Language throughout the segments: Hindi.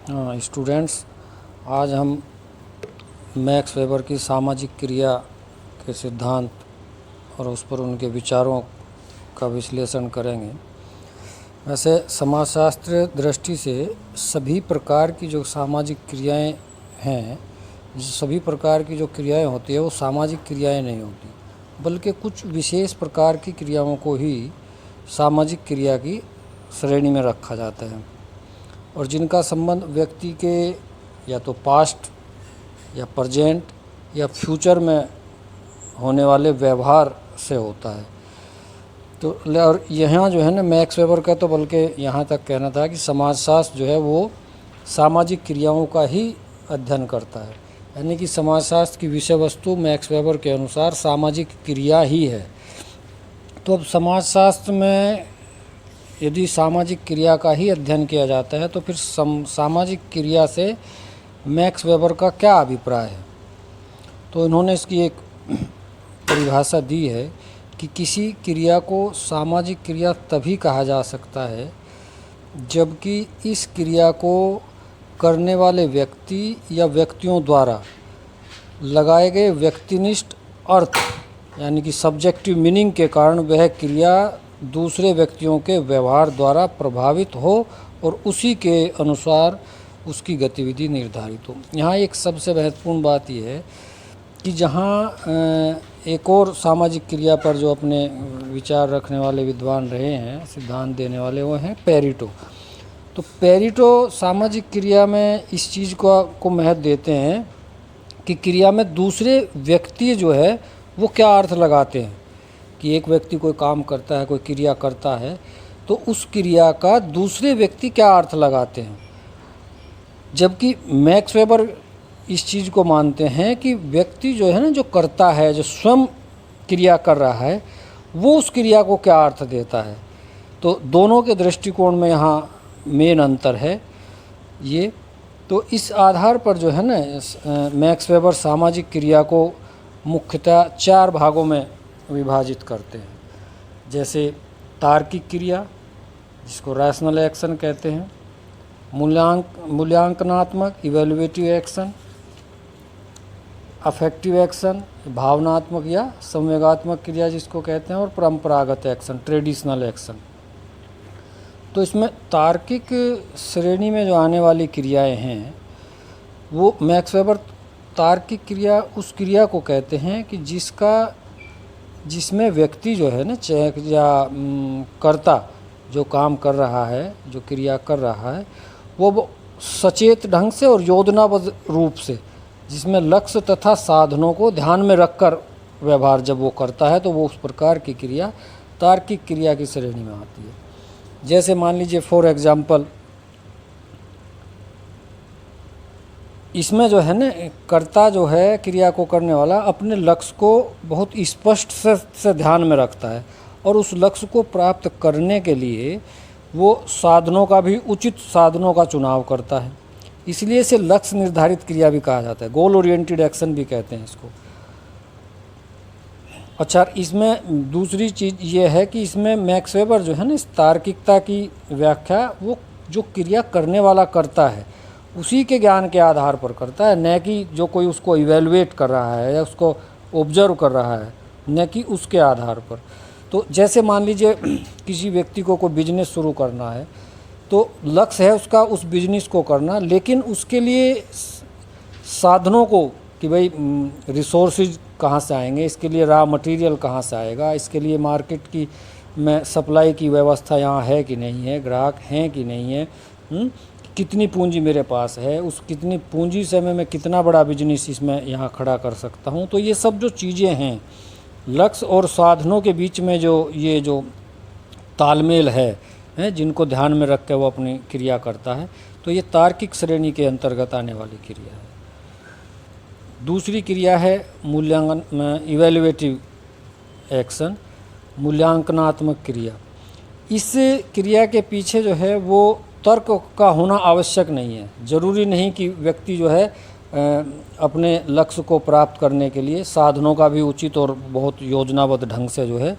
स्टूडेंट्स, आज हम मैक्स वेबर की सामाजिक क्रिया के सिद्धांत और उस पर उनके विचारों का विश्लेषण करेंगे। वैसे समाजशास्त्र दृष्टि से सभी प्रकार की जो सामाजिक क्रियाएं हैं, सभी प्रकार की जो क्रियाएं होती है वो सामाजिक क्रियाएं नहीं होती, बल्कि कुछ विशेष प्रकार की क्रियाओं को ही सामाजिक क्रिया की श्रेणी में रखा जाता है और जिनका संबंध व्यक्ति के या तो पास्ट या प्रेजेंट या फ्यूचर में होने वाले व्यवहार से होता है। तो और यहाँ जो है ना, मैक्स वेबर का तो बल्कि यहाँ तक कहना था कि समाजशास्त्र जो है वो सामाजिक क्रियाओं का ही अध्ययन करता है, यानी कि समाजशास्त्र की विषय वस्तु मैक्स वेबर के अनुसार सामाजिक क्रिया ही है। तो अब समाजशास्त्र में यदि सामाजिक क्रिया का ही अध्ययन किया जाता है तो फिर सामाजिक क्रिया से मैक्स वेबर का क्या अभिप्राय है। तो इन्होंने इसकी एक परिभाषा दी है कि किसी क्रिया को सामाजिक क्रिया तभी कहा जा सकता है जबकि इस क्रिया को करने वाले व्यक्ति या व्यक्तियों द्वारा लगाए गए व्यक्तिनिष्ठ अर्थ यानी कि सब्जेक्टिव मीनिंग के कारण वह क्रिया दूसरे व्यक्तियों के व्यवहार द्वारा प्रभावित हो और उसी के अनुसार उसकी गतिविधि निर्धारित हो। यहाँ एक सबसे महत्वपूर्ण बात यह है कि जहाँ एक और सामाजिक क्रिया पर जो अपने विचार रखने वाले विद्वान रहे हैं, सिद्धांत देने वाले, वो हैं पेरेटो। तो पेरेटो सामाजिक क्रिया में इस चीज़ को महत्व देते हैं कि क्रिया में दूसरे व्यक्ति जो है वो क्या अर्थ लगाते हैं कि एक व्यक्ति कोई काम करता है, कोई क्रिया करता है, तो उस क्रिया का दूसरे व्यक्ति क्या अर्थ लगाते हैं। जबकि मैक्स वेबर इस चीज़ को मानते हैं कि व्यक्ति जो है ना, जो करता है, जो स्वयं क्रिया कर रहा है, वो उस क्रिया को क्या अर्थ देता है। तो दोनों के दृष्टिकोण में यहाँ मेन अंतर है ये। तो इस आधार पर जो है ना, मैक्स वेबर सामाजिक क्रिया को मुख्यतः 4 भागों में विभाजित करते हैं। जैसे तार्किक क्रिया, जिसको रैशनल एक्शन कहते हैं, मूल्यांकनात्मक इवैल्यूएटिव एक्शन, अफेक्टिव एक्शन भावनात्मक या संवेगात्मक क्रिया जिसको कहते हैं, और परंपरागत एक्शन ट्रेडिशनल एक्शन। तो इसमें तार्किक श्रेणी में जो आने वाली क्रियाएं हैं वो मैक्स वेबर तार्किक क्रिया उस क्रिया को कहते हैं कि जिसमें व्यक्ति जो है ना, चाहे या कर्ता जो काम कर रहा है, जो क्रिया कर रहा है, वो सचेत ढंग से और योजनाबद्ध रूप से, जिसमें लक्ष्य तथा साधनों को ध्यान में रखकर व्यवहार जब वो करता है, तो वो उस प्रकार की क्रिया तार्किक क्रिया की श्रेणी में आती है। जैसे मान लीजिए फॉर एग्जाम्पल, इसमें जो है ना, कर्ता जो है क्रिया को करने वाला अपने लक्ष्य को बहुत स्पष्ट से ध्यान में रखता है और उस लक्ष्य को प्राप्त करने के लिए वो साधनों का भी उचित साधनों का चुनाव करता है। इसलिए इसे लक्ष्य निर्धारित क्रिया भी कहा जाता है, गोल ओरिएंटेड एक्शन भी कहते हैं इसको। अच्छा, इसमें दूसरी चीज़ ये है कि इसमें मैक्स वेबर जो है ना, इस तार्किकता की व्याख्या वो जो क्रिया करने वाला करता है उसी के ज्ञान के आधार पर करता है, न कि जो कोई उसको इवेलुएट कर रहा है या उसको ऑब्जर्व कर रहा है, न कि उसके आधार पर। तो जैसे मान लीजिए किसी व्यक्ति को कोई बिजनेस शुरू करना है, तो लक्ष्य है उसका उस बिजनेस को करना, लेकिन उसके लिए साधनों को कि भाई रिसोर्सेज कहाँ से आएंगे, इसके लिए रॉ मटेरियल कहाँ से आएगा, इसके लिए मार्केट की में सप्लाई की व्यवस्था यहाँ है कि नहीं है, ग्राहक हैं कि नहीं है, कितनी पूंजी मेरे पास है, उस कितनी पूंजी से मैं कितना बड़ा बिजनेस इसमें यहाँ खड़ा कर सकता हूँ। तो ये सब जो चीज़ें हैं, लक्ष्य और साधनों के बीच में जो तालमेल है, जिनको ध्यान में रख के वो अपनी क्रिया करता है, तो ये तार्किक श्रेणी के अंतर्गत आने वाली क्रिया है। दूसरी क्रिया है मूल्यांकन इवैल्यूएटिव एक्शन, मूल्यांकनात्मक क्रिया। इस क्रिया के पीछे जो है वो तर्क का होना आवश्यक नहीं है। ज़रूरी नहीं कि व्यक्ति जो है अपने लक्ष्य को प्राप्त करने के लिए साधनों का भी उचित और बहुत योजनाबद्ध ढंग से जो है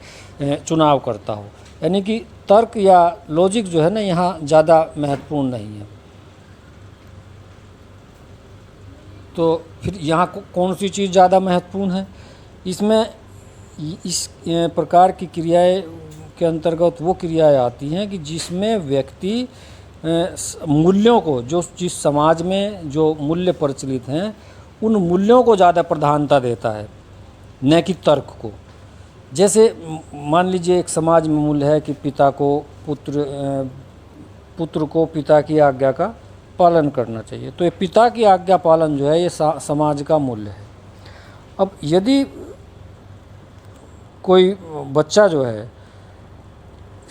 चुनाव करता हो, यानी कि तर्क या लॉजिक जो है ना, यहाँ ज़्यादा महत्वपूर्ण नहीं है। तो फिर यहाँ कौन सी चीज़ ज़्यादा महत्वपूर्ण है? इसमें इस प्रकार की क्रियाएं के अंतर्गत वो क्रियाएं आती हैं कि जिसमें व्यक्ति मूल्यों को, जो जिस समाज में जो मूल्य प्रचलित हैं उन मूल्यों को ज़्यादा प्रधानता देता है, न कि तर्क को। जैसे मान लीजिए एक समाज में मूल्य है कि पुत्र को पिता की आज्ञा का पालन करना चाहिए, तो ये पिता की आज्ञा पालन जो है ये समाज का मूल्य है। अब यदि कोई बच्चा जो है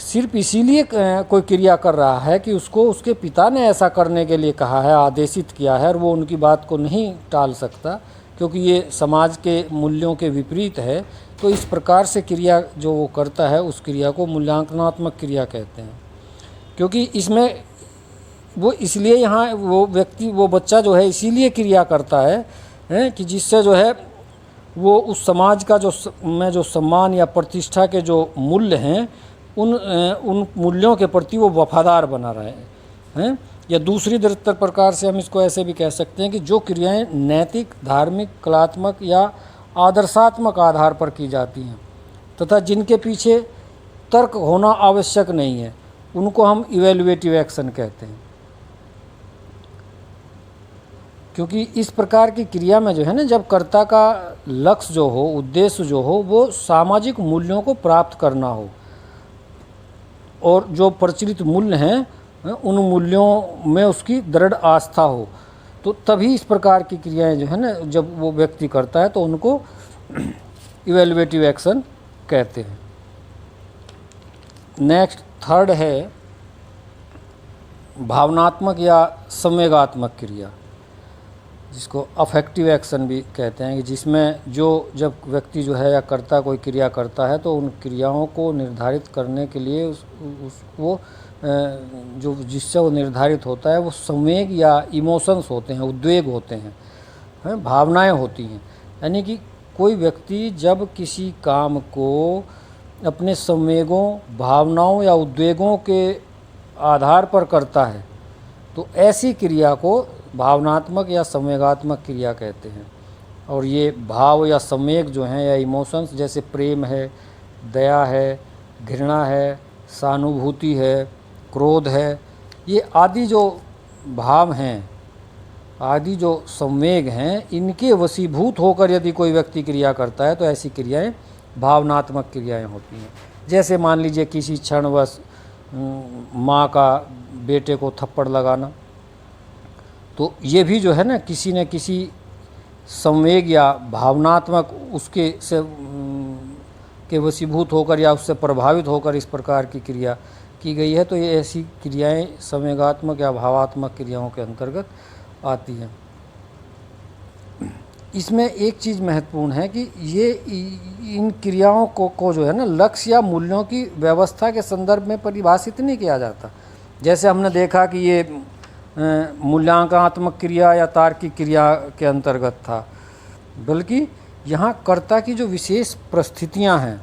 सिर्फ इसीलिए कोई क्रिया कर रहा है कि उसको उसके पिता ने ऐसा करने के लिए कहा है, आदेशित किया है, और वो उनकी बात को नहीं टाल सकता क्योंकि ये समाज के मूल्यों के विपरीत है, तो इस प्रकार से क्रिया जो वो करता है उस क्रिया को मूल्यांकनात्मक क्रिया कहते हैं। क्योंकि इसमें वो इसलिए यहाँ वो बच्चा जो है इसीलिए क्रिया करता है कि जिससे जो है वो उस समाज का जो सम्मान या प्रतिष्ठा के जो मूल्य हैं उन मूल्यों के प्रति वो वफादार बना रहे हैं। या दूसरी तरह प्रकार से हम इसको ऐसे भी कह सकते हैं कि जो क्रियाएं नैतिक, धार्मिक, कलात्मक या आदर्शात्मक आधार पर की जाती हैं तथा जिनके पीछे तर्क होना आवश्यक नहीं है, उनको हम इवैल्यूएटिव एक्शन कहते हैं। क्योंकि इस प्रकार की क्रिया में जो है ना, जब कर्ता का लक्ष्य जो हो, उद्देश्य जो हो, वो सामाजिक मूल्यों को प्राप्त करना हो और जो प्रचलित मूल्य हैं उन मूल्यों में उसकी दृढ़ आस्था हो, तो तभी इस प्रकार की क्रियाएं जो है ना जब वो व्यक्ति करता है तो उनको इवैल्यूएटिव एक्शन कहते हैं। नेक्स्ट थर्ड है भावनात्मक या संवेगात्मक क्रिया, जिसको अफेक्टिव एक्शन भी कहते हैं, कि जिसमें जब व्यक्ति जो है या कर्ता कोई क्रिया करता है तो उन क्रियाओं को निर्धारित करने के लिए जो जिससे वो निर्धारित होता है वो संवेग या इमोशंस होते हैं, उद्वेग होते हैं, भावनाएं होती हैं। यानी कि कोई व्यक्ति जब किसी काम को अपने संवेगों, भावनाओं या उद्वेगों के आधार पर करता है तो ऐसी क्रिया को भावनात्मक या संवेगात्मक क्रिया कहते हैं। और ये भाव या संवेग जो हैं या इमोशंस, जैसे प्रेम है, दया है, घृणा है, सहानुभूति है, क्रोध है, ये आदि जो भाव हैं, आदि जो संवेग हैं, इनके वशीभूत होकर यदि कोई व्यक्ति क्रिया करता है तो ऐसी क्रियाएं भावनात्मक क्रियाएं होती हैं। जैसे मान लीजिए किसी क्षणवश माँ का बेटे को थप्पड़ लगाना, तो ये भी जो है ना किसी न किसी संवेग या भावनात्मक उसके से के वशीभूत होकर या उससे प्रभावित होकर इस प्रकार की क्रिया की गई है। तो ये ऐसी क्रियाएं संवेगात्मक या भावात्मक क्रियाओं के अंतर्गत आती हैं। इसमें एक चीज़ महत्वपूर्ण है कि ये इन क्रियाओं को जो है ना लक्ष्य या मूल्यों की व्यवस्था के संदर्भ में परिभाषित नहीं किया जाता। जैसे हमने देखा कि ये मूल्यांकनात्मक क्रिया या तार्किक क्रिया के अंतर्गत था, बल्कि यहाँ कर्ता की जो विशेष परिस्थितियाँ हैं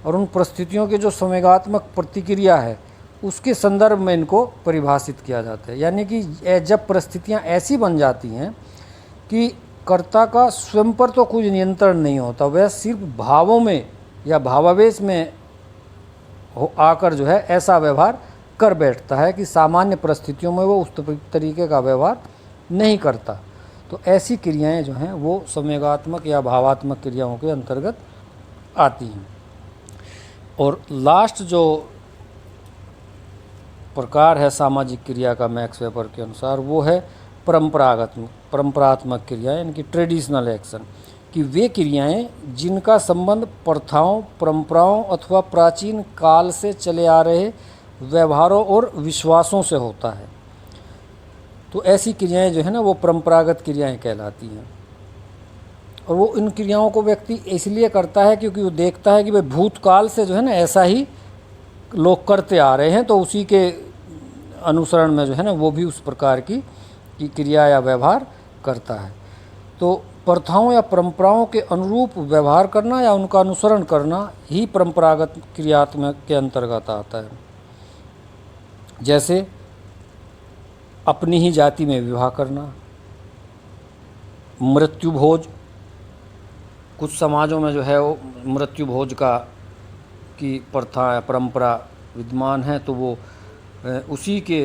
और उन परिस्थितियों के जो संवेगात्मक प्रतिक्रिया है उसके संदर्भ में इनको परिभाषित किया जाता है। यानी कि जब परिस्थितियाँ ऐसी बन जाती हैं कि कर्ता का स्वयं पर तो कुछ नियंत्रण नहीं होता, वह सिर्फ भावों में या भावावेश में आकर जो है ऐसा व्यवहार कर बैठता है कि सामान्य परिस्थितियों में वो उस तरीके का व्यवहार नहीं करता, तो ऐसी क्रियाएं जो हैं वो संवेगात्मक या भावात्मक क्रियाओं के अंतर्गत आती हैं। और लास्ट जो प्रकार है सामाजिक क्रिया का मैक्स वेबर के अनुसार वो है परंपरात्मक क्रियाएं, यानी कि ट्रेडिशनल एक्शन, कि वे क्रियाएं जिनका संबंध प्रथाओं, परंपराओं अथवा प्राचीन काल से चले आ रहे व्यवहारों और विश्वासों से होता है। तो ऐसी क्रियाएं जो है ना वो परंपरागत क्रियाएं कहलाती हैं। और वो इन क्रियाओं को व्यक्ति इसलिए करता है क्योंकि वो देखता है कि भाई भूतकाल से जो है ना ऐसा ही लोग करते आ रहे हैं, तो उसी के अनुसरण में जो है ना वो भी उस प्रकार की क्रिया या व्यवहार करता है। तो प्रथाओं या परंपराओं के अनुरूप व्यवहार करना या उनका अनुसरण करना ही परंपरागत क्रियात्मक के अंतर्गत आता है। जैसे अपनी ही जाति में विवाह करना, मृत्यु भोज, कुछ समाजों में जो है वो मृत्यु भोज की प्रथा या परंपरा विद्यमान है, तो वो उसी के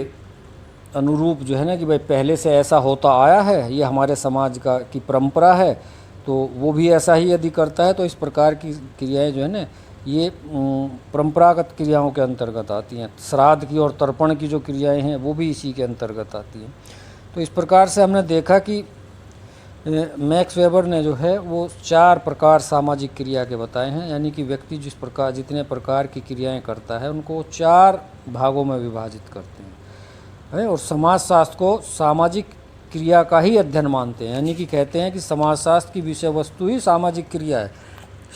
अनुरूप जो है ना कि भाई पहले से ऐसा होता आया है, ये हमारे समाज की परंपरा है, तो वो भी ऐसा ही यदि करता है तो इस प्रकार की क्रियाएं जो है ना ये परंपरागत क्रियाओं के अंतर्गत आती हैं। श्राद्ध की और तर्पण की जो क्रियाएं हैं वो भी इसी के अंतर्गत आती हैं। तो इस प्रकार से हमने देखा कि मैक्स वेबर ने जो है वो 4 प्रकार सामाजिक क्रिया के बताए हैं, यानी कि व्यक्ति जितने प्रकार की क्रियाएं करता है उनको 4 भागों में विभाजित करते हैं। और समाजशास्त्र को सामाजिक क्रिया का ही अध्ययन मानते हैं, यानी कि कहते हैं कि समाजशास्त्र की विषय वस्तु ही सामाजिक क्रिया है,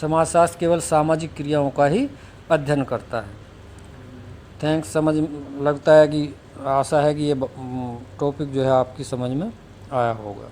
समाजशास्त्र केवल सामाजिक क्रियाओं का ही अध्ययन करता है। थैंक्स। समझ लगता है कि आशा है कि ये टॉपिक जो है आपकी समझ में आया होगा।